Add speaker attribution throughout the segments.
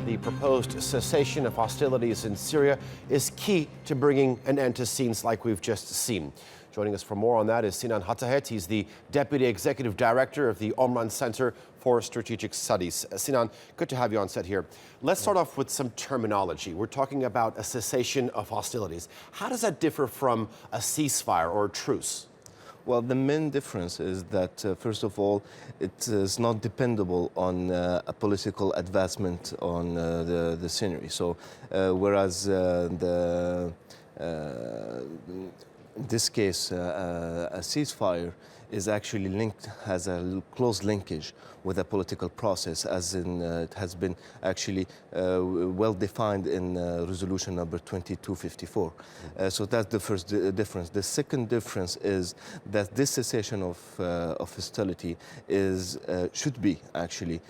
Speaker 1: the proposed cessation of hostilities in Syria is key to bringing an end to scenes like we've just seen. Joining us for more on that is Sinan Hatahet. He's the Deputy Executive Director of the Omran Center for Strategic Studies. Sinan, good to have you on set here. Let's start off with some terminology. We're talking about a cessation of hostilities. How does that differ from a ceasefire or a truce?
Speaker 2: Well, the main difference is that, first of all, it is not dependable on a political advancement on the scenery. So, whereas in this case, a ceasefire is actually linked, has a close linkage with a political process, as in it has been actually well defined in resolution number 2254. So that's the first difference. The second difference is that this cessation of hostility should be actually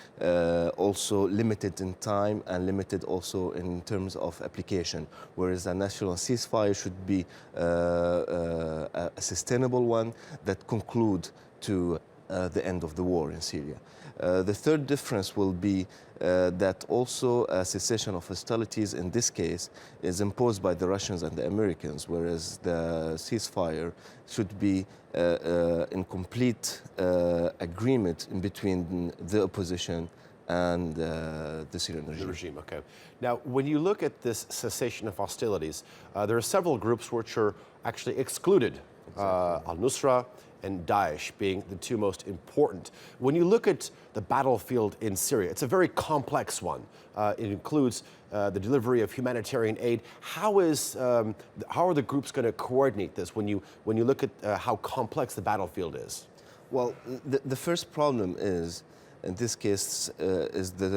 Speaker 2: also limited in time and limited also in terms of application, whereas a national ceasefire should be a sustainable one that concludes to the end of the war in Syria. The third difference will be that also a cessation of hostilities in this case is imposed by the Russians and the Americans, whereas the ceasefire should be in complete agreement in between the opposition and the Syrian regime.
Speaker 1: Okay. Now, when you look at this cessation of hostilities, there are several groups which are actually excluded, al-Nusra and Daesh being the two most important. When you look at the battlefield in Syria, it's a very complex one. It includes the delivery of humanitarian aid. How are the groups going to coordinate this when you look at how complex the battlefield is?
Speaker 2: Well, the first problem is, in this case, is the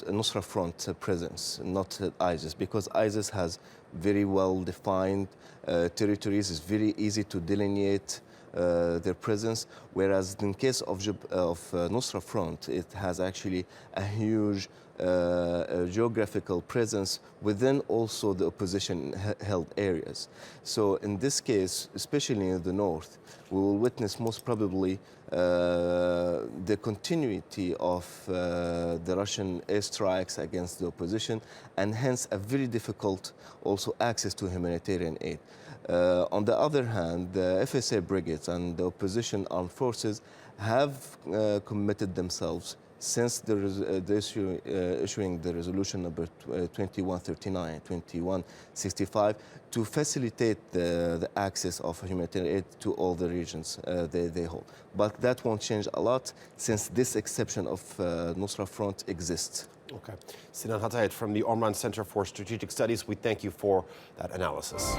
Speaker 2: Nusra Front presence, not ISIS, because ISIS has very well-defined territories. It's very easy to delineate their presence, whereas in case of Nusra Front, it has actually a huge geographical presence within also the opposition-held areas. So in this case, especially in the north, we will witness most probably the continuity of the Russian airstrikes against the opposition, and hence a very difficult also access to humanitarian aid. On the other hand, the FSA brigades and the opposition armed forces have committed themselves since issuing the resolution number 2139, 2165, to facilitate the access of humanitarian aid to all the regions they hold. But that won't change a lot since this exception of Nusra Front exists.
Speaker 1: Okay. Sinan Hatahet from the Omran Center for Strategic Studies, we thank you for that analysis.